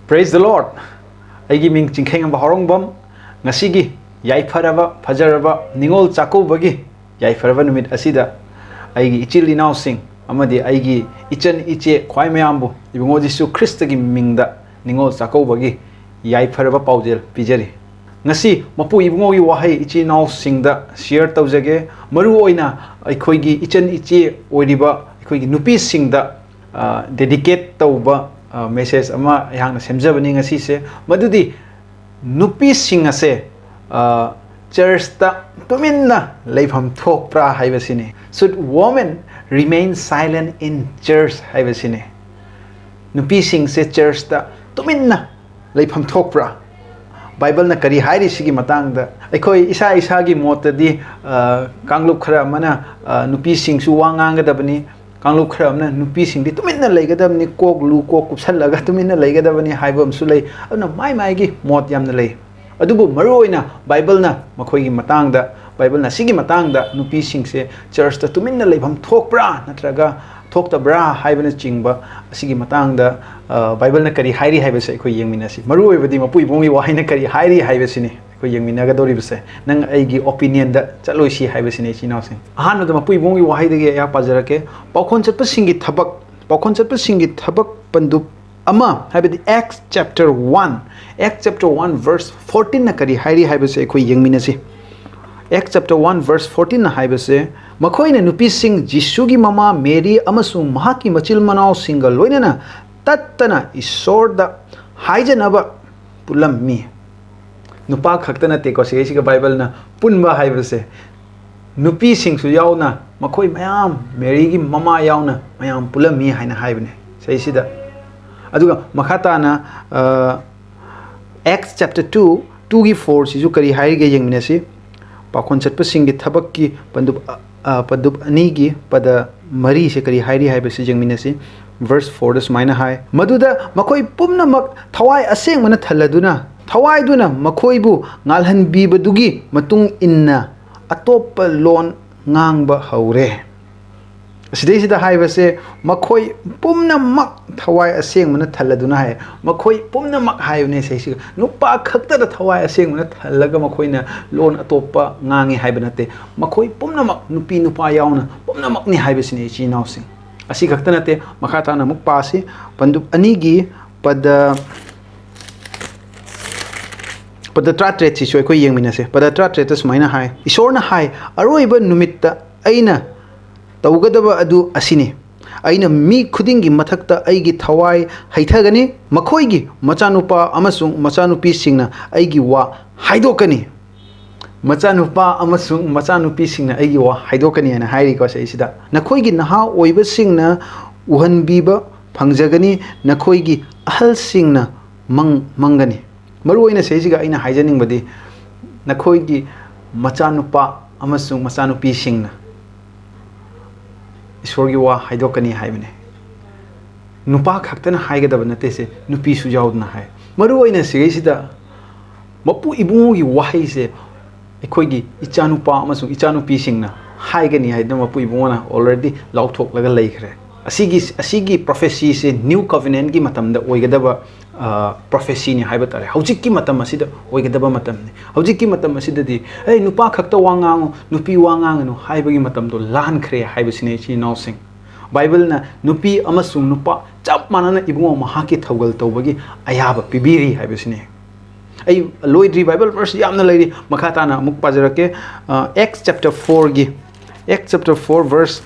Praise the Lord. Aigi ming chingkheng ba horongbam ngasigi yaifaraba fajaraba Ningol Chakouba gi yaifaraba numit asida aigi ichil inaw sing amadi aigi ichan iche khwai mayambu ibungo Jisu Christ gi mingda Ningol Chakouba gi yaifaraba paujel pijari ngasi mapu ibungo gi wahai ichi inaw singda share tawjage maru oina aikoi gi ichan iche oiriba aikoi gi nupi singda dedicate tawba message ama yang semjabani ngasi se madudi nupi sing ase church ta tuminna leifam thok pra haibasine. Should women remain silent in church haibasine? Nupi sing se church ta tuminna leifam thok pra Bible na kari hairi sigi matang da aikoi isa isa gi mota di kanglup khara mana nupi sing su wangang ga dabani Kanglup khara amna nupi sing di tuminna leigadabni kok lu kok kupsallaga tuminna leigadabani haibam su lei aduna mai gi mot yamna lei adubu maroina Bible na makhoi gi matang da Bible na sigi matang da nupi sing se church ta tuminna leibam thokpra natraga thokta bra haibana chingba sigi matang da Bible na kari hairi haibase khoi yengminasi maroi badi mapui bongi wahaina kari hairi haibasini khoi yengminaga dori base nang aigi opinion da chaloi si haibasini chinaw sing ahan da mapui bongi wahai de ya pajarake paukhon chatpa singi thabak pandup ama habidi Acts chapter 1 verse 14 na kari hairi haibase khoi yengminasi Acts chapter 1 verse 14 na haibase makoina nupi sing Jisu gi mama Mary amasung mahaki machil manaw singa loinana tattana isorda haijanaba pulammi nupa khaktana te ko se ga Bible na punba haibase nupi sing su yauna makoi mayam Mary gi mama yauna mayam pulammi haina haibne sei sida aduga makhata na Acts chapter 2 gi 4 sisu kari hairi ge yengminasi pakhon chatpa sing gi thabak ki padup ani gi pada mari se kari hairi haibase jengminasi verse 4 da sumaina hai maduda makoi pumna mak thawai aseng mana thaladuna thawai duna makoi bu ngalhan bibadugi matung inna atop lon ngangba haure sidai sida haibase makoi pumna mak thawai aseng mana thaladuna hai makoi pumna mak haibne sei nupa khakta da thawai aseng mana thalaga makoi na lon atopa ngangi haibanate makoi pumna mak nupi nupa yauna pumna mak ni haibasine chi nausing asi khakta nate makhata na muk pasi pandup anigi pada tratre chi choi khoi yengminase pada tratre ta sumaina hai isorna hai aroiba numitta aina tawgadaba adu asini aina mi khudingi mathakta aigi thawai haithagani makhoigi machanupa amasung machanupi singna aigi wa haidokani machanupa amasung machanupi singna aigi wa haidokani ana hairi ko seisida nakhoigi naha oiba singna uhanbiba phangjagani nakhoigi ahal singna mangani maruoina seisiga aina haijaning badi nakhoigi machanupa amasung machanupi singna Ishwargi wa haidokani haibane nupa khaktana haigadaba nate se nupi su yaudna hai maruoina seisida mapu ibungi wahai se ekhoi ichanupa amasung ichanupi singna haigani haidna mapu ibungona already lauthok laga leikhre asigi prophecy se new covenant gi matamda oigadaba prophecy ni haiba tare hojik ki matam asida oigadaba matam ni hojik ki matam asida di ei nupa khakta wangang nupi wangang no haiba gi matam do lan khre haiba sine chi nausing Bible na nupi amasung nupa chap manana ibungo mahaki thogal tawbagi ayaba pibiri haiba sine ai loidri Bible verse yamna leiri makhata na muk pajarake Acts chapter 4 verse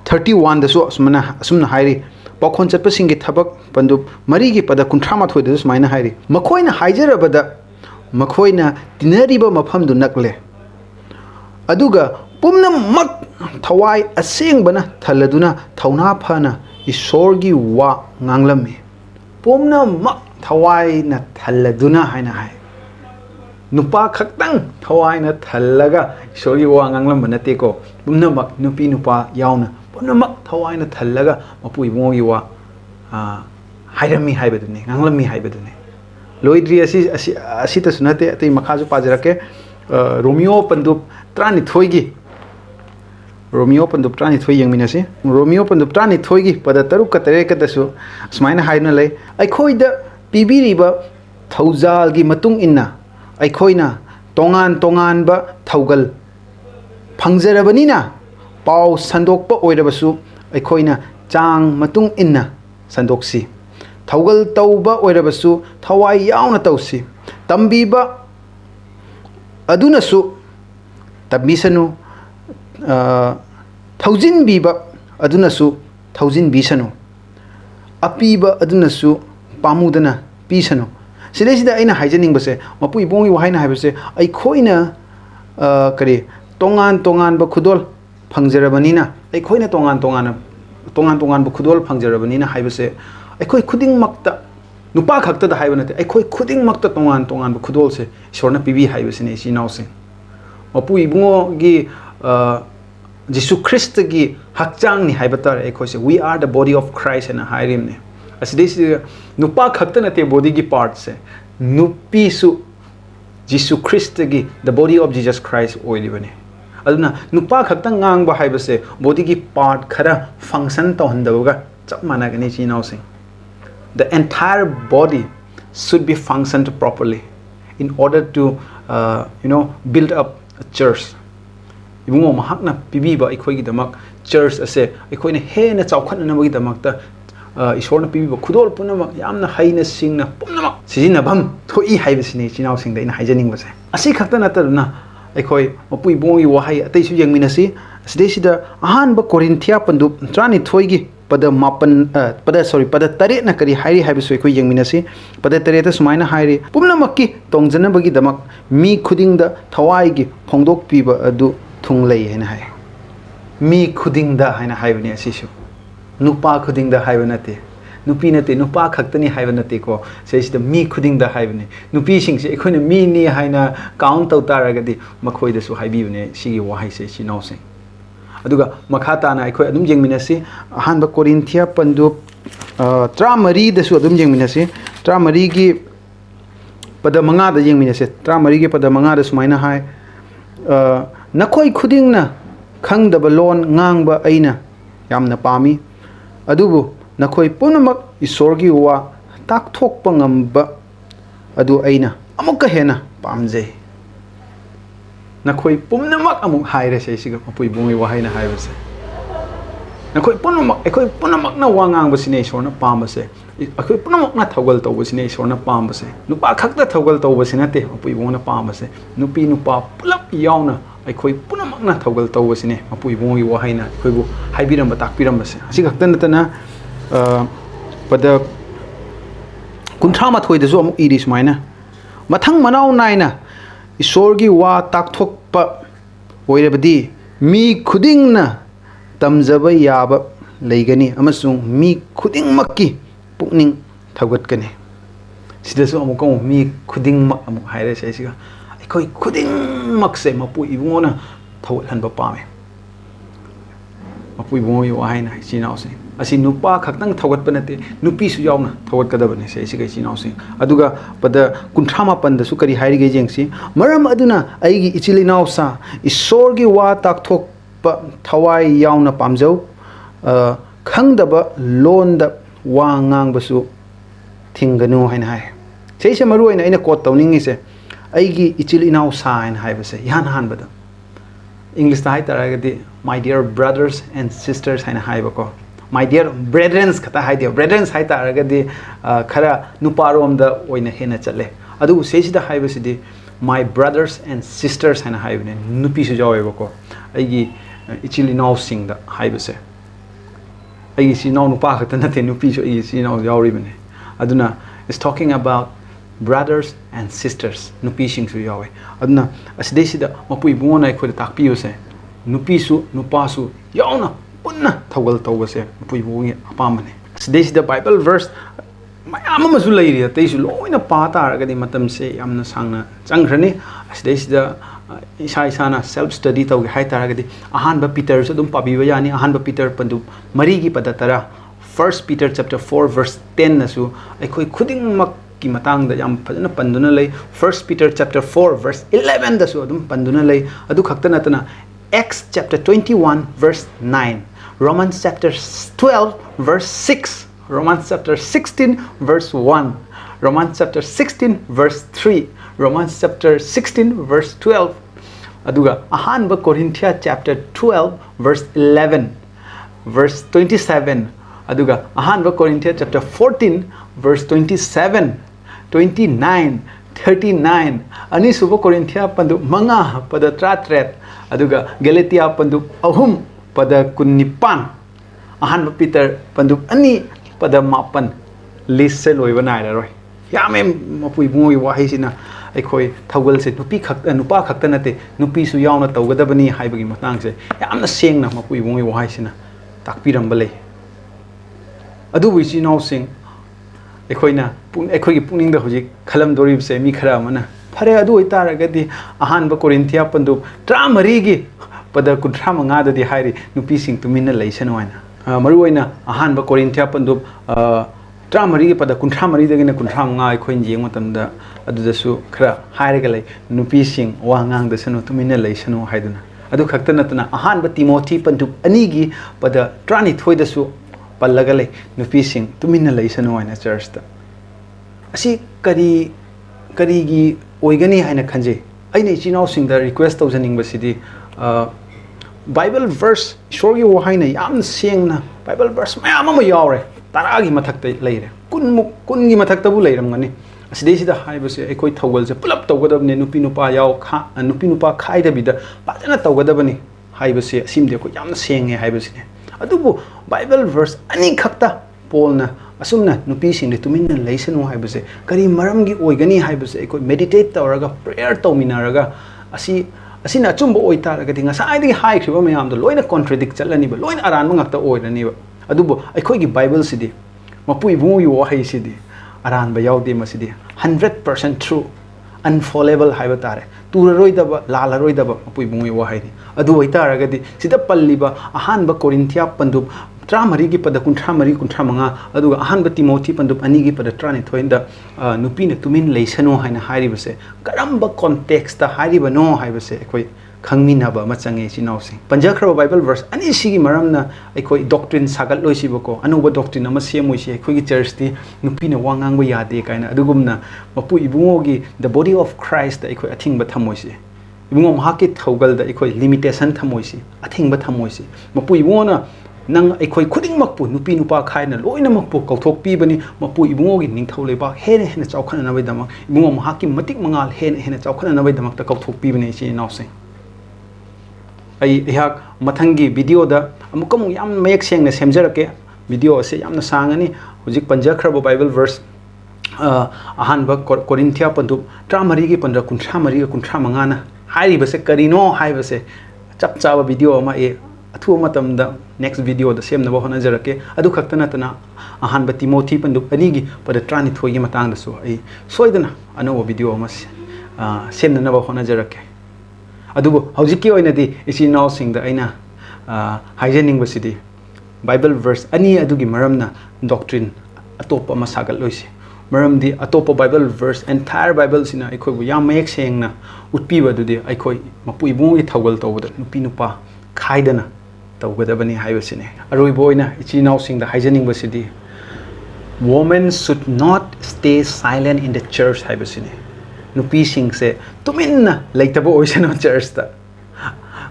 31 da su asumna hairi pakhon chatpa singi thabak pandup mari gi pada kunthama thoi da sumaina hairi makhoina haijarabada makhoina tinariba mafam du nakle aduga pumna mak thawai aseng bana thaladuna thauna phana isorgi wa nganglami pumna mak thawai na thaladuna haina hai nupa khaktang thawai na thalaga isorgi wa nganglam banate ko pumna mak nupi nupa yauna pumna mak thawai na thalaga mapu ibongi wa hairami haibadune nganglami haibadune loidri asi ta sunate atei makhaju pajarake Romeo pandup trani thoigi Romeo Pandup Trani Thoi Yang Minasi, Romeo Pandup Trani Thoigi, but the Taruka Terekatasu, Smina Hainale, I koi the Bibi Riba, Tauzal Gi Matung Inna, I koina, Tongan ba Taugal, Pangzerabanina, Pau Sandokpa Oidabasu, I koina, Chang Matung Inna, Sandoksi, Taugal Tauba Oidabasu, Tawai Yauna Tausi, Tambiba Adunasu, Tabisanu. Thousand biba adunasu thousand bisanu apiba adunasu pamudana pisanu sidesida aina haijaning base mapu ibongi wahaina haibase ai khoina kare tongan ba khudol phangzarabanina ai khoina tongan ba khudol phangzarabanina haibase ai khoi khuding makta nupa khakta da haibanate ai khoi khuding makta tongan ba khudol se ishorna pibi haibase ne si nause mapu ibongo gi Jesus Christ gi hakchang ni haibatar e khose we are the body of Christ and hairim ne as this nupa khakta nate body gi part se nupi su Jesus Christ gi the body of Jesus Christ oilibane aduna nupa khakta ngang ba haibase body gi part khara function to handaga chap managani chinau se the entire body should be functioned properly in order to build up a church. Ibungo mahakna pibiba ikhoigi damak church ase ikhoina hena chawkhatna nabagi damakta ishorna pibiba khudol punama yamna haina singna punama sijinabam thoi haibasini chinaw singda ina haijaning base asi khakta natarna ikhoi mapui bongi wahai ataisu yangminasi asdesida ahanba Korinthia pandu trani thoigi pada mapan pada tare na kari hairi haibisu ikhoi yangminasi pada tare ta sumaina hairi pumnamakki tongjanabagi damak mi khudingda thawaigi phongdok piba adu thung lei haina hai mi khudingda haina haibani asisu nupa khudingda haibanate nupi nate nupa khaktani haibanate ko seisida mi khudingda haibani nupi singse ekhoina mi ni haina count taw taragadi makhoi da su haibibane sigi wahai se chinau se aduga makhata na ekhoi adum jengminasi ahanba Korinthia pandu tramari da su adum jengminasi tramari gi pada manga da jengminasi tramari gi pada manga da sumaina hai Nakoi khudingna khangdaba lon ngangba aina yamna pami adubu nakoi punamak isorgi wa takthokpa ngamba adu aina amukka hena pamjei nakoi punamak amuk haire se siga apui bungi wa haina haibase nakoi punamak na wangang basine isorna pambase akoi punamak na thogal tawbasine isorna pambase nupa khakta thogal tawbasine te apui bungna pambase nupi nupa pulap yauna ꯑꯩꯈꯣꯏ ꯄꯨꯝꯅꯃꯛꯅ ꯊꯧꯒꯜ ꯇꯧꯕꯁꯤꯅꯦ ꯃꯄꯨ ꯏꯕꯨꯡꯒꯤ ꯋꯥꯍꯩꯅ ꯑꯩꯈꯣꯏꯕꯨ ꯍꯥꯏꯕꯤꯔꯝꯕ ꯇꯥꯛꯄꯤꯔꯝꯕꯁꯦ ꯑꯁꯤ ꯈꯛꯇ ꯅꯠꯇꯅ ꯄꯗ 38ꯗꯁꯨ ꯑꯃꯨꯛ ꯏꯔꯤ ꯁꯨꯃꯥꯏꯅ ꯃꯊꯪ ꯃꯅꯥꯎ ꯅꯥꯏꯅ ꯏꯁꯣꯔꯒꯤ ꯋꯥ ꯇꯥꯛꯊꯣꯛꯄ ꯑꯣꯏꯔꯕꯗꯤ ꯃꯤ ꯈꯨꯗꯤꯡꯅ ꯇꯝꯖꯕ ꯌꯥꯕ ꯂꯩꯒꯅꯤ ꯑꯃꯁꯨꯡ ꯃꯤ ꯈꯨꯗꯤꯡꯃꯛꯀꯤ ꯄꯨꯛꯅꯤꯡ ꯊꯧꯒꯠꯀꯅꯤ ꯁꯤꯗꯁꯨ ꯑꯃꯨꯛ ꯃꯤ ꯈꯨꯗꯤꯡꯃꯛ ꯑꯃꯨꯛ ꯍꯥꯏꯔꯁꯦ ꯑꯩꯁꯤꯒ ꯑꯩꯈꯣꯏ ꯈꯨꯗꯤꯡꯃꯛꯁꯦ ꯃꯄꯨ ꯏꯕꯨꯡꯉꯣꯅ ꯊꯧꯒꯠꯍꯟꯕ ꯄꯥꯝꯃꯦ ꯃꯄꯨ ꯏꯕꯨꯡꯉꯣꯒꯤ ꯋꯥꯍꯩꯅ ꯏꯆꯤꯜ ꯏꯅꯥꯎꯁꯤꯡ ꯑꯁꯤ ꯅꯨꯄꯥ ꯈꯛꯇꯪ ꯊꯧꯒꯠꯄ ꯅꯠꯇꯦ ꯅꯨꯄꯤꯁꯨ ꯌꯥꯎꯅ ꯊꯧꯒꯠꯀꯗꯕꯅꯤ ꯁꯤꯒ ꯏꯆꯤꯜ ꯏꯅꯥꯎꯁꯤꯡ ꯑꯗꯨꯒ ꯄꯗ 38ꯗꯁꯨ ꯀꯔꯤ ꯍꯥꯏꯔꯤꯒꯦ ꯌꯦꯡꯁꯤ ꯃꯔꯝ ꯑꯗꯨꯅ ꯑꯩꯒꯤ ꯏꯆꯤꯜ ꯏꯅꯥꯎꯁꯥ ꯏꯁꯣꯔꯒꯤ ꯋꯥ ꯇꯥꯛꯊꯣꯛꯄ ꯊꯋꯥꯏ ꯌꯥꯎꯅ ꯄꯥꯝꯖꯧ ꯈꯪꯗꯕ ꯂꯣꯟꯗ ꯋꯥ ꯉꯥꯡꯕꯁꯨ ꯊꯤꯡꯒꯅꯨ ꯍꯥꯏꯅ ꯍꯥꯏ ꯁꯤꯁꯦ ꯃꯔꯨꯑꯣꯏꯅ ꯑꯩꯅ ꯀꯣꯠ ꯇꯧꯅꯤꯡꯉꯤꯁꯦ ꯑꯩꯒꯤ ꯏꯆꯤꯜ ꯏꯅꯥꯎꯁꯥ ꯍꯥꯏꯅ ꯍꯥꯏꯕꯁꯦ ꯏꯍꯥꯟ ꯍꯥꯟꯕꯗ ꯏꯪꯂꯤꯁꯇ ꯍꯥꯏꯇꯥꯔꯒꯗꯤ my dear brothers and sisters 하이나 하이버거 my dear brethren khata haideo brethren 하이타라가디 khara nuparom oina hena chatle adu seisida haibasidi my brothers and sisters 하이나 하이bne nupi su jawebako aigi ichili naw singda haibase aigi si naw nupa khata nate nupi su aigi si naw yawribne aduna is talking about brothers and sisters nupi sing su yawe aduna asdeisida mapui bungona ikhoda takpiyuse nupi su nupa su yauna punna thawgal tawbase mapui bungi apamane asdeisida bible verse mayam amasu leiri ateisu loina pa taragadi matam se yamna sangna changrani asdeisida isa isana self study tawge hai taragadi ahanba peter su dum pabiba yani ahanba peter pandu mari gi padatara 1 Peter chapter 4 verse 10 nasu aikoi khuding mak ki matang da yam phajana panduna lei 1 Peter chapter 4 verse 11 da su adum panduna lei adu khakta natana Acts chapter 21 verse 9, Romans chapter 12 verse 6, Romans chapter 16 verse 1, Romans chapter 16 verse 3, Romans chapter 16 verse 12, aduga ahanba Corinthians chapter 12 verse 11, verse 27, aduga ahanba Corinthians chapter 14 verse 27, 29, 39, anisuba Corinthians pandu manga pada tratret, aduga Galatia pandu ahum pada kunipan, ahanba Peter pandu ani pada mapan, list se loiba nairaroi yame mapui bungoi wahi sina akhoi thawal se nupi khakta nupa khakta nate nupi su yauna tawgadabani haibagi matang se yamna sengna mapui bungoi wahi sina takpiramba lei adu wi chi nau sing akhoi gi pungning da hojik khalam dorib se mi khara mana phare adu itaragadi ahanba Corinthians pandu tramari gi pada kunthra manga da di hairi nupi sing tumina leisano aina maru oina ahanba Corinthians pandu tramari gi pada kunthra mari da gina kunthra manga akhoi jeng matamda adu da su khara hairi ga lei nupi sing wa ngang da sano tumina leisano haiduna adu khakta natna ahanba Timothy pandu ani gi pada trani thoi da su pallaga lei nupi sing tumina leisano aina church da asi kari gi oigani haina khanje aina chinau sing da request tawjaning basidi Bible verse shorgi wahaina yam sengna Bible verse mayam ama yawre taragi mathakta leire kun gi mathakta bu leiram ngani asidei sida haibase ekoi thawgal se pulap tawgadabne nupi nupa yaw kha nupi nupa khaida bida patana tawgadabani haibase asimde ko yam senge haibase adubu Bible verse ani khakta polna asumna nupi sing de tuminna leisanu haibase kari maram gi oigani haibase ekoi meditate tawraga prayer tawminaraga asina achumba oitaragadi ngasai hai khriba mayam do loina contradict chalani ba loina aran mangakta oirani ba adubo akhoi gi Bible sidi mapui bu yu wahai sidi aran ba yaude masidi 100% true unfallible haiba tare turaroidaba lalaroidaba mapui bu yu wahai adu oitaragadi sida palliba ahanba Corinthians pandu tramari gi pada kunthra manga aduga ahanba Timothy pandu ani gi pada trani thoinda nupi na tumin leisano haina hairibase karamba context ta hairiba no haibase ekoi khangminaba machange chinausi panjakhra Bible verse ani sigi maramna ekoi doctrine sagal loisibako anuba doctrine ama semoisi ekoi gi church ti nupi na wangang ba yade kaina adugumna mapu ibungogi the body of Christ ekoi athingba thamoisi ibungo mahaki thaugal da ekoi limitation thamoisi athingba thamoisi mapu ibungona nang akhoi khuding makpu nupi nupa khaina loina makpu kauthok pi bani mapu ibungo gi ningthau leba hene hene chaukhana na bai damak ibungo mahaki matik mangal hene chaukhana na bai damak ta kauthok pi bani chi nausing ai hak mathangi video da amukam yam mayak seng na semjarake video ase yamna sangani hujik panjakhra Bible verse ahanba Corinthians pandu tramari gi pandra kunthra manga na hairi base karino hai base chap chawa video ma e athu matamda next video da semna bahona jarake adu khaktana tana ahanba Timothy pandu anigi pada trani thoi gi matang da so ai soidana ano video ma semna na bahona jarake adubo hojiki oina di isi now sing da aina haijening basidi Bible verse ani adugi maramna doctrine atopa masagal loisi maram di atopa Bible verse entire Bible sina aikoi bu yam mayek sengna utpi ba dudi aikoi mapu ibung gi thawgal tawda nupi nupa khaidana tawgadabani haibasine aroi boina ichi now sing da haijening basidi women should not stay silent in the church haibasine nupi sing se tuminna leitaba oisana church ta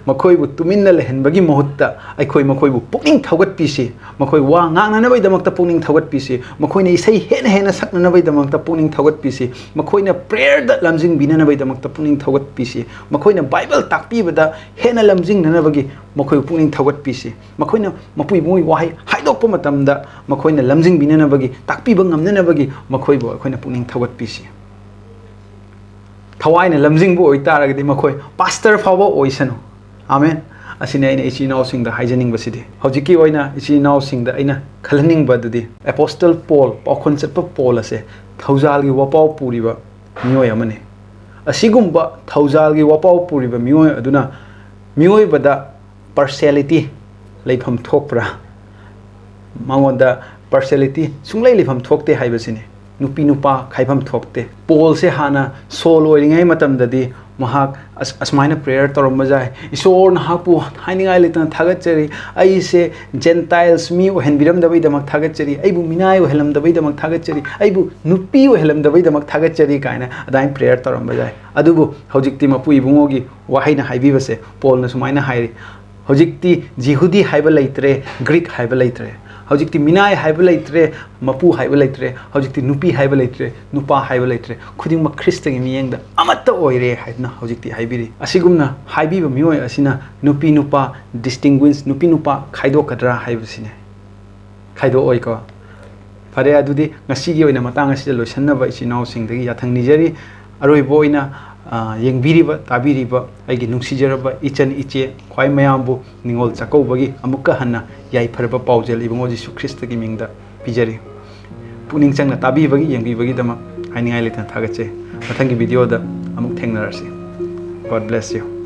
makhoi bu tuminna lehenbagi mohutta aikoi makhoi bu pukning thawgat pisi makhoi wa ngangna na bai damak ta pukning thawgat pisi makhoi ne isai hena sakna na bai damak ta pukning thawgat pisi makhoi na prayer da lamjing bina na bai damak ta pukning thawgat pisi makhoi na Bible takpi bada hena lamjing na bagi makhoi pukning thawgat pisi makhoi na mapui moi wahai haidok pa matamda makhoi na lamjing bina na bagi takpi ba ngamna na bagi makhoi bu akhoi na pukning thawgat pisi thawai na lamjing bu oitaragadi makhoi pastor fawa oisano amen asine aina ichi now sing da haijening basidi hojiki oina ichi now sing da aina khalaning badudi apostle Paul pakhon chatpa Paul ase thaujal gi wapau puriba mioi amane asigumba thaujal gi wapau puriba mioi aduna mioi bada partiality leifam thokpra mangonda partiality sunglai leifam thokte haibasine nupi nupa khaifam thokte Paul se hana sol oiringai matam dadi mahak asmaina prayer toramba jai isor nahak pu hainingai letana thagachari ai se gentiles mi ohenbiram dabai damak thagachari ai bu minai ohelam dabai damak thagachari ai bu nupi ohelam dabai damak thagachari kaina adai prayer toramba jai adubu hojikti mapu ibungogi wahaina haibi base Paul na sumaina hairi hojikti jihudi haiba leitre Greek haiba leitre hojikti minai haiba leitre mapu haiba leitre hojikti nupi haiba leitre nupa haiba leitre khuding ma Christ gi miyengda amatta oire haidna hojikti haibiri asigumna haibi ba mioi asina nupi nupa distinguish nupi nupa khaido kadra haibasine khaido oi ko fare adudi ngasi gi oina matang asida loisanna ba isinau singdagi yathang nijari aroi boina yengbiriba tabiriba aigi nungsijaraba ichan iche khwai mayambu Ningol Chakouba gi amukka hanna yai farba paujel ibungo Jisu Christ gi mingda pijari puning changna tabibagi yengbibagi dama hainingai letan thagache mathangi video da amuk thengnarasi God bless you.